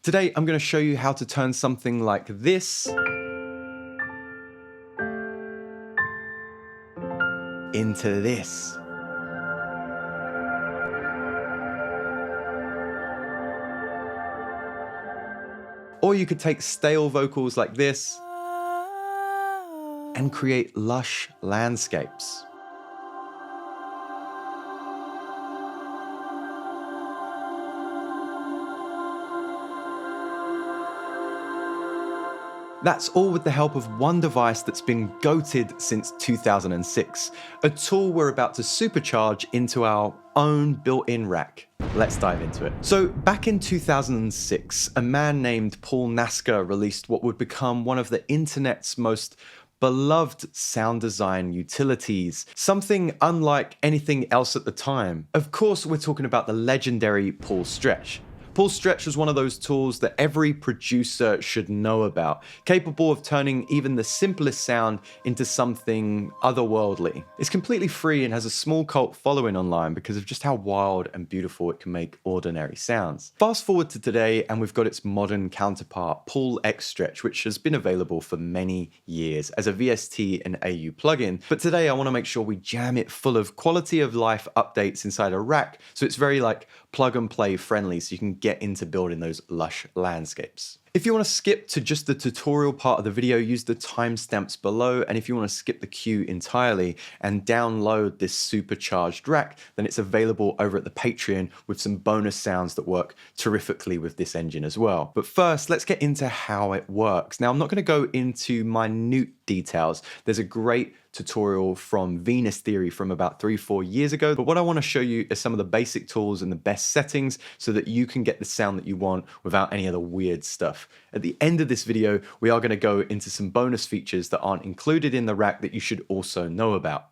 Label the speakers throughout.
Speaker 1: Today, I'm going to show you how to turn something like this into this. Or you could take stale vocals like this and create lush landscapes. That's all with the help of one device that's been goated since 2006, a tool we're about to supercharge into our own built-in rack. Let's dive into it. So back in 2006, a man named Paul Nasker released what would become one of the internet's most beloved sound design utilities, something unlike anything else at the time. Of course, we're talking about the legendary Paul Stretch. Paul Stretch was one of those tools that every producer should know about, capable of turning even the simplest sound into something otherworldly. It's completely free and has a small cult following online because of just how wild and beautiful it can make ordinary sounds. Fast forward to today and we've got its modern counterpart, Paul X Stretch, which has been available for many years as a VST and AU plugin. But today I want to make sure we jam it full of quality of life updates inside a rack, so it's very like plug and play friendly, so you can get into building those lush landscapes. If you want to skip to just the tutorial part of the video, use the timestamps below, and if you want to skip the queue entirely and download this supercharged rack, then it's available over at the Patreon with some bonus sounds that work terrifically with this engine as well. But first, let's get into how it works. Now, I'm not going to go into minute details. There's a great tutorial from Venus Theory from about 3-4 years ago, but what I want to show you is some of the basic tools and the best settings so that you can get the sound that you want without any of the weird stuff. At the end of this video, we are going to go into some bonus features that aren't included in the rack that you should also know about.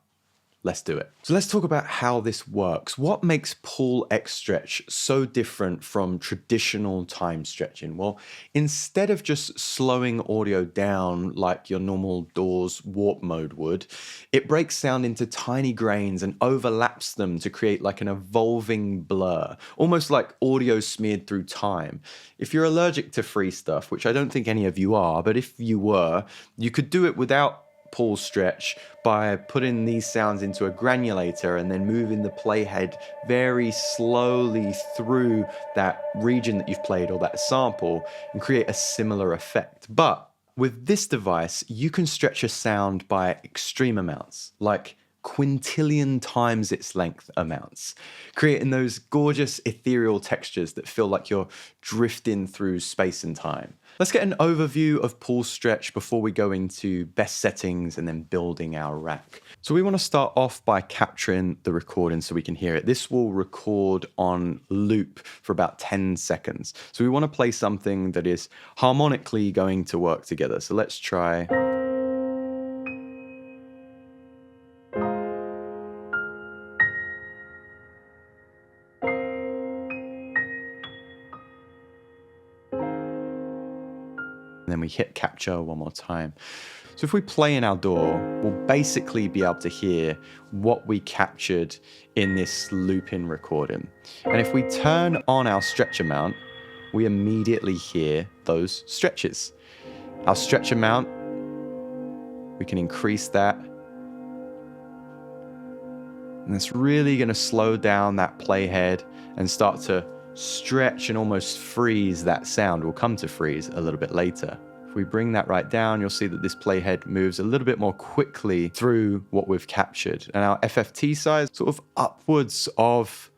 Speaker 1: Let's do it. So let's talk about how this works. What makes Paul X Stretch so different from traditional time stretching? Well, instead of just slowing audio down like your normal DAW's warp mode would, it breaks sound into tiny grains and overlaps them to create like an evolving blur, almost like audio smeared through time. If you're allergic to free stuff, which I don't think any of you are, but if you were, you could do it without Paul Stretch by putting these sounds into a granulator and then moving the playhead very slowly through that region that you've played or that sample and create a similar effect. But with this device, you can stretch a sound by extreme amounts, like quintillion times its length amounts, creating those gorgeous ethereal textures that feel like you're drifting through space and time. Let's get an overview of Paul Stretch before we go into best settings and then building our rack. So we want to start off by capturing the recording so we can hear it. This will record on loop for about 10 seconds. So we want to play something that is harmonically going to work together. So let's try. And then we hit capture one more time. So if we play in our DAW, we'll basically be able to hear what we captured in this loop-in recording. And if we turn on our stretch amount, we immediately hear those stretches. Our stretch amount, we can increase that. And it's really going to slow down that playhead and start to stretch and almost freeze that sound. We'll come to freeze a little bit later. If we bring that right down, you'll see that this playhead moves a little bit more quickly through what we've captured. And our FFT size, sort of upwards of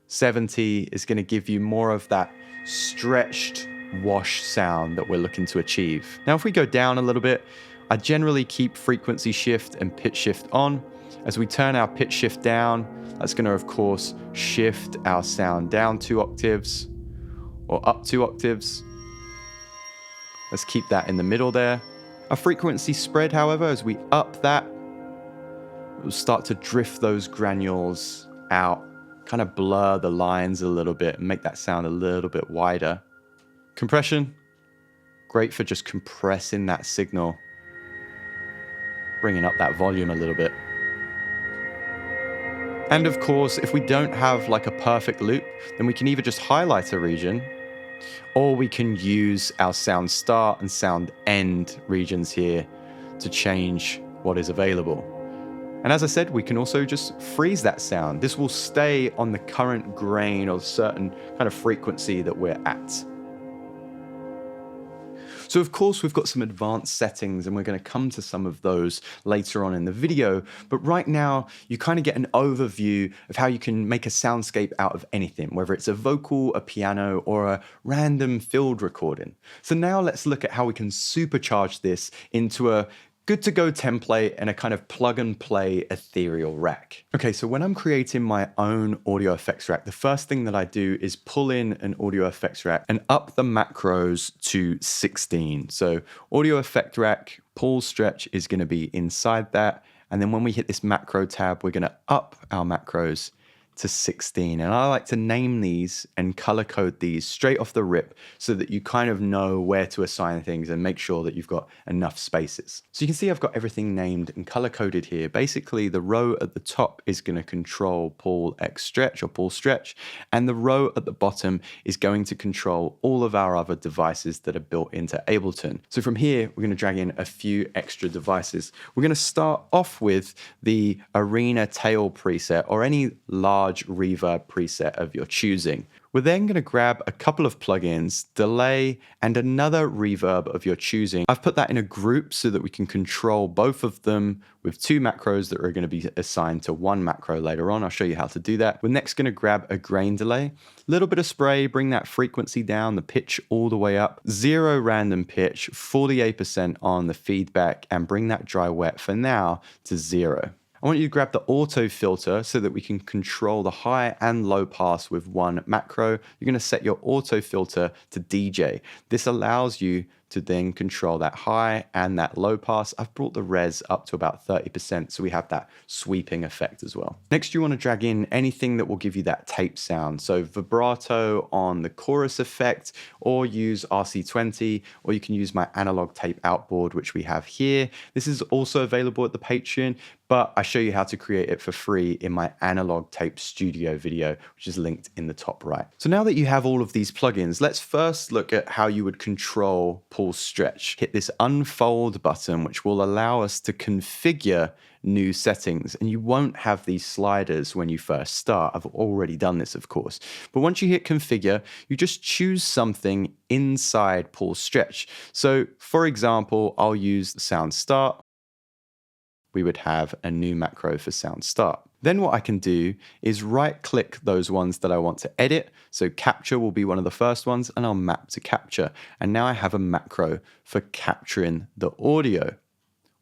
Speaker 1: 70, is going to give you more of that stretched wash sound that we're looking to achieve. Now, if we go down a little bit, I generally keep frequency shift and pitch shift on. As we turn our pitch shift down, that's going to, of course, shift our sound down 2 octaves or up 2 octaves. Let's keep that in the middle there. Our frequency spread, however, as we up that, we'll start to drift those granules out, kind of blur the lines a little bit and make that sound a little bit wider. Compression, great for just compressing that signal, bringing up that volume a little bit. And of course, if we don't have like a perfect loop, then we can either just highlight a region Or we can use our sound start and sound end regions here to change what is available. And as I said, we can also just freeze that sound. This will stay on the current grain or certain kind of frequency that we're at. So of course we've got some advanced settings and we're going to come to some of those later on in the video, but right now you kind of get an overview of how you can make a soundscape out of anything, whether it's a vocal, a piano, or a random field recording. So now let's look at how we can supercharge this into a good to go template and a kind of plug and play ethereal rack. Okay, so when I'm creating my own audio effects rack, the first thing that I do is pull in an audio effects rack and up the macros to 16. So audio effect rack, pull stretch is gonna be inside that. And then when we hit this macro tab, we're gonna up our macros to 16. And I like to name these and color code these straight off the rip so that you kind of know where to assign things and make sure that you've got enough spaces. So you can see I've got everything named and color coded here. Basically the row at the top is going to control pull X stretch or pull stretch, and the row at the bottom is going to control all of our other devices that are built into Ableton. So from here, we're going to drag in a few extra devices. We're going to start off with the arena tail preset or any large reverb preset of your choosing. We're then going to grab a couple of plugins, delay, and another reverb of your choosing. I've put that in a group so that we can control both of them with two macros that are going to be assigned to one macro later on. I'll show you how to do that. We're next going to grab a grain delay, a little bit of spray, bring that frequency down, the pitch all the way up, 0 random pitch, 48% on the feedback, and bring that dry wet for now to 0. I want you to grab the auto filter so that we can control the high and low pass with one macro. You're going to set your auto filter to DJ. This allows you to then control that high and that low pass. I've brought the res up to about 30%, so we have that sweeping effect as well. Next, you want to drag in anything that will give you that tape sound. So vibrato on the chorus effect, or use RC20, or you can use my analog tape outboard, which we have here. This is also available at the Patreon, but I show you how to create it for free in my analog tape studio video, which is linked in the top right. So now that you have all of these plugins, let's first look at how you would control pull stretch. Hit this unfold button, which will allow us to configure new settings, and you won't have these sliders when you first start. I've already done this, of course, but once you hit configure, you just choose something inside pull stretch. So for example, I'll use the sound start. We would have a new macro for sound start. Then what I can do is right click those ones that I want to edit. So capture will be one of the first ones, and I'll map to capture. And now I have a macro for capturing the audio.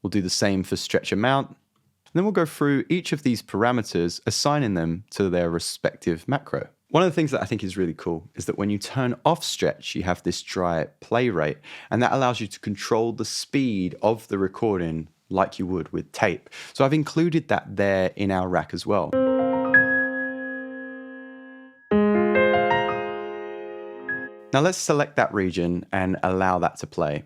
Speaker 1: We'll do the same for stretch amount. And then we'll go through each of these parameters, assigning them to their respective macro. One of the things that I think is really cool is that when you turn off stretch, you have this dry play rate, and that allows you to control the speed of the recording like you would with tape. So I've included that there in our rack as well. Now let's select that region and allow that to play.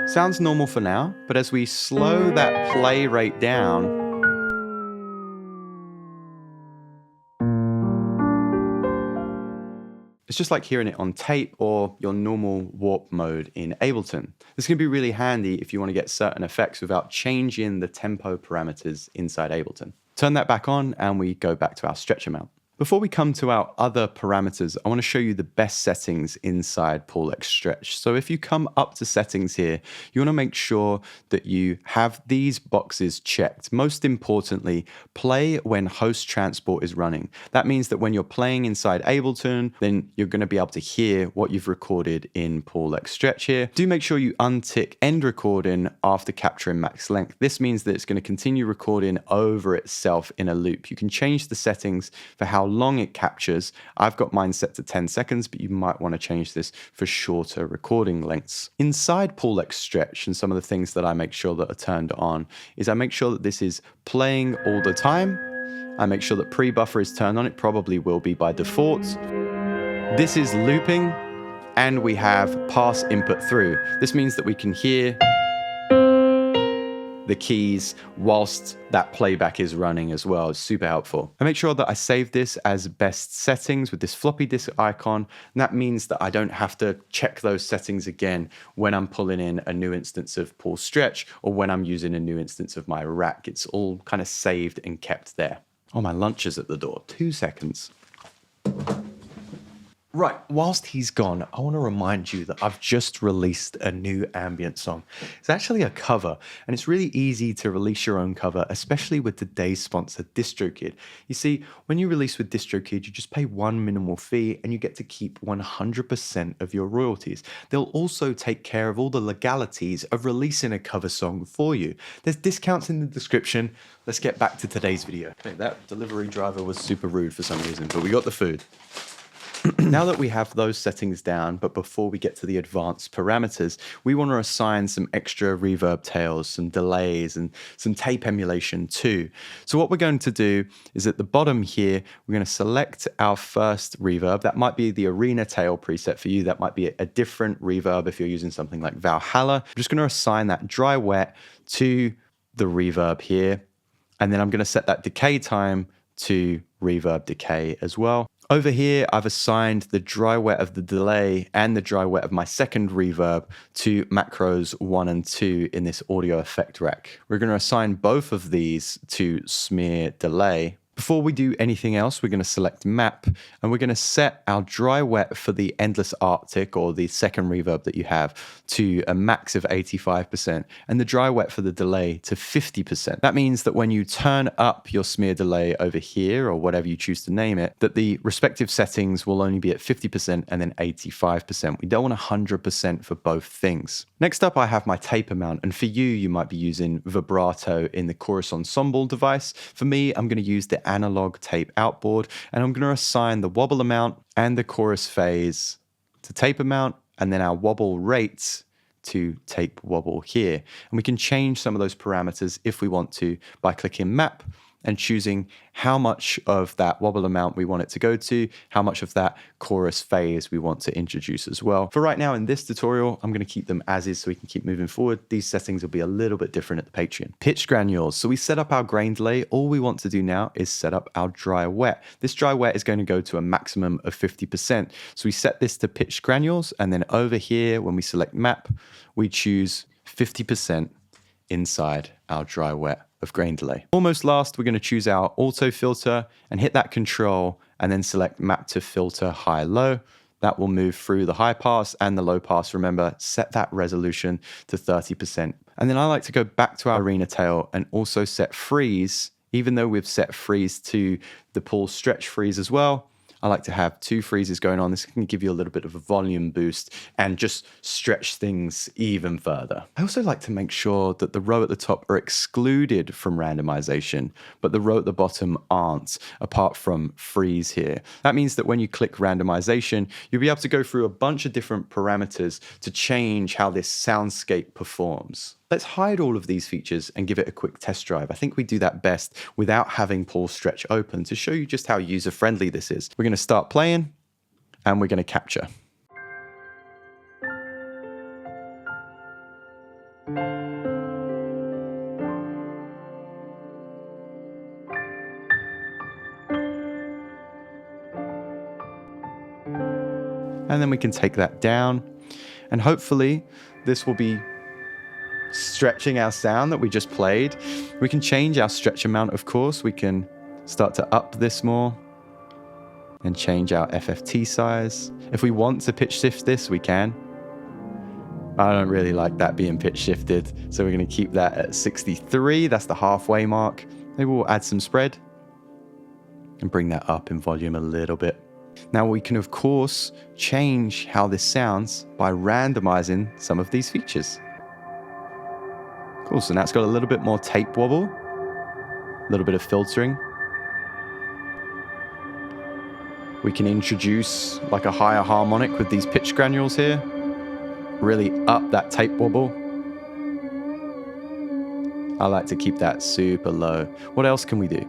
Speaker 1: Sounds normal for now, but as we slow that play rate down, it's just like hearing it on tape or your normal warp mode in Ableton. This can be really handy if you want to get certain effects without changing the tempo parameters inside Ableton. Turn that back on and we go back to our stretch amount. Before we come to our other parameters, I want to show you the best settings inside Pull X Stretch. So if you come up to settings here, you want to make sure that you have these boxes checked. Most importantly, play when host transport is running. That means that when you're playing inside Ableton, then you're going to be able to hear what you've recorded in Pull X Stretch here. Do make sure you untick end recording after capturing max length. This means that it's going to continue recording over itself in a loop. You can change the settings for how long it captures. I've got mine set to 10 seconds, but you might want to change this for shorter recording lengths. Inside Pull X Stretch, and some of the things that I make sure that are turned on is I make sure that this is playing all the time. I make sure that pre-buffer is turned on. It probably will be by default. This is looping, and we have pass input through. This means that we can hear the keys whilst that playback is running as well. It's super helpful. I make sure that I save this as best settings with this floppy disk icon, and that means that I don't have to check those settings again when I'm pulling in a new instance of Pulse Stretch or when I'm using a new instance of my rack. It's all kind of saved and kept there. Oh, my lunch is at the door. 2 seconds. Right, whilst he's gone, I want to remind you that I've just released a new ambient song. It's actually a cover, and it's really easy to release your own cover, especially with today's sponsor, DistroKid. You see, when you release with DistroKid, you just pay one minimal fee and you get to keep 100% of your royalties. They'll also take care of all the legalities of releasing a cover song for you. There's discounts in the description. Let's get back to today's video. Okay, that delivery driver was super rude for some reason, but we got the food. Now that we have those settings down, but before we get to the advanced parameters, we want to assign some extra reverb tails, some delays, and some tape emulation too. So what we're going to do is at the bottom here, we're going to select our first reverb. That might be the arena tail preset for you. That might be a different reverb if you're using something like Valhalla. I'm just going to assign that dry wet to the reverb here. And then I'm going to set that decay time to reverb decay as well. Over here, I've assigned the dry wet of the delay and the dry wet of my second reverb to macros 1 and 2 in this audio effect rack. We're going to assign both of these to smear delay. Before we do anything else, we're going to select map and we're going to set our dry wet for the endless Arctic or the second reverb that you have to a max of 85% and the dry wet for the delay to 50%. That means that when you turn up your smear delay over here or whatever you choose to name it, that the respective settings will only be at 50% and then 85%. We don't want 100% for both things. Next up, I have my tape amount, and for you, you might be using vibrato in the chorus ensemble device. For me, I'm going to use the analog tape outboard, and I'm going to assign the wobble amount and the chorus phase to tape amount, and then our wobble rates to tape wobble here. And we can change some of those parameters if we want to by clicking map and choosing how much of that wobble amount we want it to go to, how much of that chorus phase we want to introduce as well. For right now in this tutorial, I'm going to keep them as is so we can keep moving forward. These settings will be a little bit different at the Patreon. Pitch granules. So we set up our grain delay. All we want to do now is set up our dry wet. This dry wet is going to go to a maximum of 50%. So we set this to pitch granules, and then over here, when we select map, we choose 50% inside our dry wet of grain delay. Almost last, we're going to choose our auto filter and hit that control and then select map to filter high low. That will move through the high pass and the low pass. Remember, set that resolution to 30%. And then I like to go back to our arena tail and also set freeze. Even though we've set freeze to the pulse stretch freeze as well, I like to have 2 freezes going on. This can give you a little bit of a volume boost and just stretch things even further. I also like to make sure that the row at the top are excluded from randomization, but the row at the bottom aren't, apart from freeze here. That means that when you click randomization, you'll be able to go through a bunch of different parameters to change how this soundscape performs. Let's hide all of these features and give it a quick test drive. I think we do that best without having pulse stretch open to show you just how user-friendly this is. We're going to start playing and we're going to capture. And then we can take that down, and hopefully this will be stretching our sound that we just played. We can change our stretch amount, of course. We can start to up this more and change our FFT size. If we want to pitch shift this, we can. I don't really like that being pitch shifted, so we're going to keep that at 63. That's the halfway mark. Maybe we'll add some spread and bring that up in volume a little bit. Now we can, of course, change how this sounds by randomizing some of these features. Cool, so now it's got a little bit more tape wobble, a little bit of filtering. We can introduce like a higher harmonic with these pitch granules here, really up that tape wobble. I like to keep that super low. What else can we do?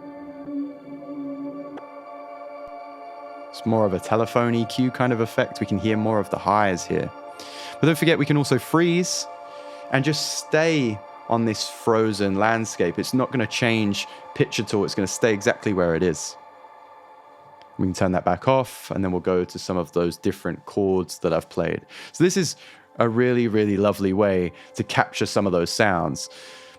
Speaker 1: It's more of a telephone EQ kind of effect. We can hear more of the highs here. But don't forget, we can also freeze and just stay on this frozen landscape. It's not going to change pitch at all. It's going to stay exactly where it is. We can turn that back off, and then we'll go to some of those different chords that I've played. So this is a really, really lovely way to capture some of those sounds.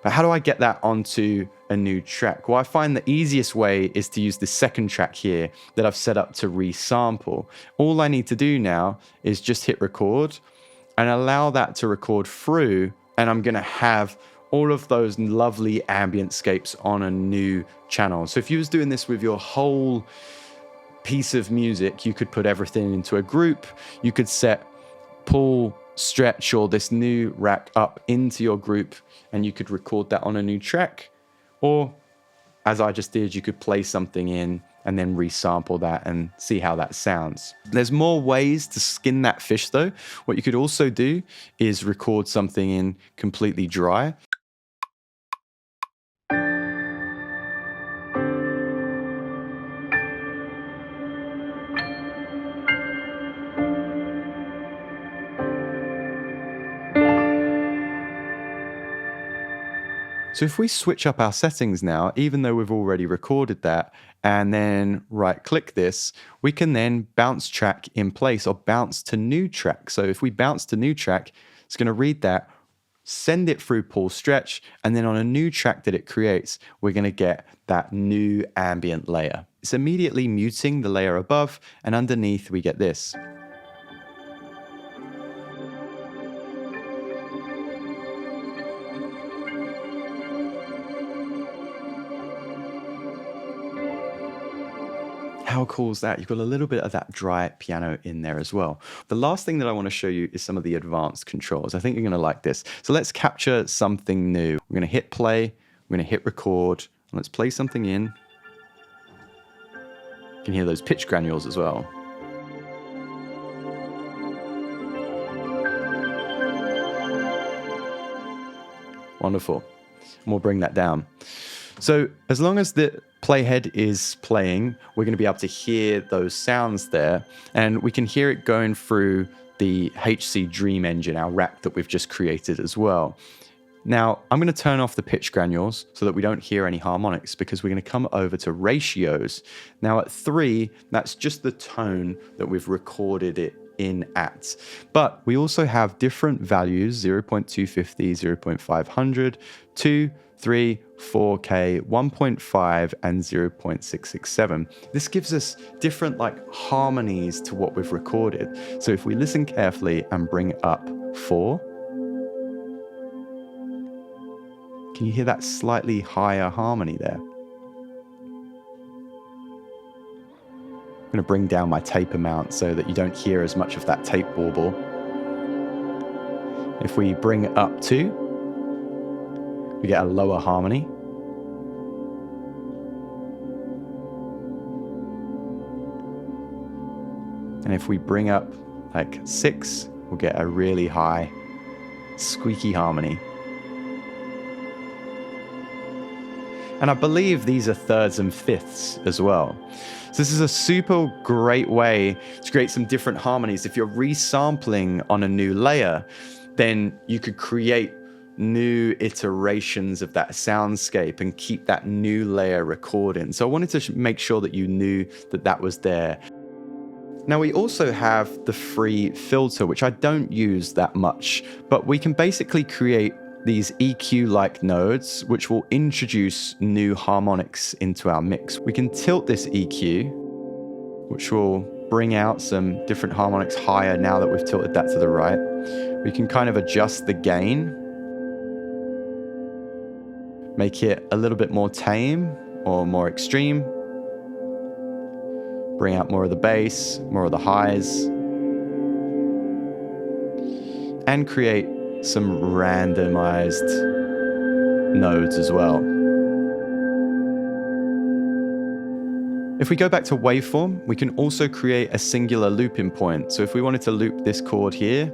Speaker 1: But how do I get that onto a new track? Well, I find the easiest way is to use the second track here that I've set up to resample. All I need to do now is just hit record and allow that to record through, and I'm going to have all of those lovely ambient scapes on a new channel. So if you was doing this with your whole piece of music, you could put everything into a group. You could set pull, stretch, or this new rack up into your group, and you could record that on a new track. Or as I just did, you could play something in and then resample that and see how that sounds. There's more ways to skin that fish though. What you could also do is record something in completely dry. So if we switch up our settings now, even though we've already recorded that, and then right click this, we can then bounce track in place or bounce to new track. So if we bounce to new track, it's going to read that, send it through pull stretch, and then on a new track that it creates, we're going to get that new ambient layer. It's immediately muting the layer above, and underneath we get this. How cool is that? You've got a little bit of that dry piano in there as well. The last thing that I want to show you is some of the advanced controls. I think you're going to like this. So let's capture something new. We're going to hit play, we're going to hit record, and let's play something in. You can hear those pitch granules as well. Wonderful. And we'll bring that down. So as long as the playhead is playing, we're going to be able to hear those sounds there, and we can hear it going through the HC Dream Engine, our rack that we've just created as well. Now, I'm going to turn off the pitch granules so that we don't hear any harmonics, because we're going to come over to ratios. Now at 3, that's just the tone that we've recorded it in at. But we also have different values, 0.250, 0.500, 2, 3, 4K, 1.5, and 0.667. This gives us different harmonies to what we've recorded. So if we listen carefully and bring up 4, can you hear that slightly higher harmony there? I'm going to bring down my tape amount so that you don't hear as much of that tape warble. If we bring up 2, we get a lower harmony. And if we bring up 6, we'll get a really high, squeaky harmony. And I believe these are thirds and fifths as well. So this is a super great way to create some different harmonies. If you're resampling on a new layer, then you could create new iterations of that soundscape and keep that new layer recording. So I wanted to make sure that you knew that that was there. Now we also have the free filter, which I don't use that much, but we can basically create these EQ-like nodes, which will introduce new harmonics into our mix. We can tilt this EQ, which will bring out some different harmonics higher now that we've tilted that to the right. We can kind of adjust the gain, make it a little bit more tame or more extreme. Bring out more of the bass, more of the highs. And create some randomized nodes as well. If we go back to waveform, we can also create a singular looping point. So if we wanted to loop this chord here,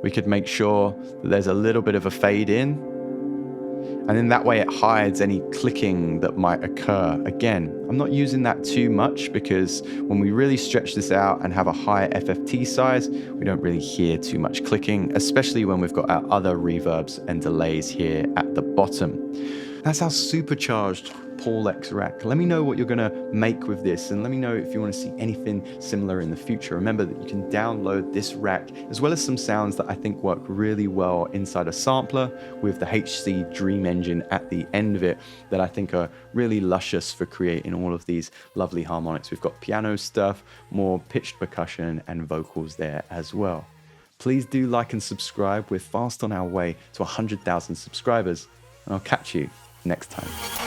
Speaker 1: we could make sure that there's a little bit of a fade in. And then that way it hides any clicking that might occur. Again, I'm not using that too much because when we really stretch this out and have a higher FFT size, we don't really hear too much clicking, especially when we've got our other reverbs and delays here at the bottom. That's our supercharged Paul X rack. Let me know what you're gonna make with this, and let me know if you wanna see anything similar in the future. Remember that you can download this rack, as well as some sounds that I think work really well inside a sampler with the HC Dream Engine at the end of it, that I think are really luscious for creating all of these lovely harmonics. We've got piano stuff, more pitched percussion, and vocals there as well. Please do like and subscribe. We're fast on our way to 100,000 subscribers, and I'll catch you next time.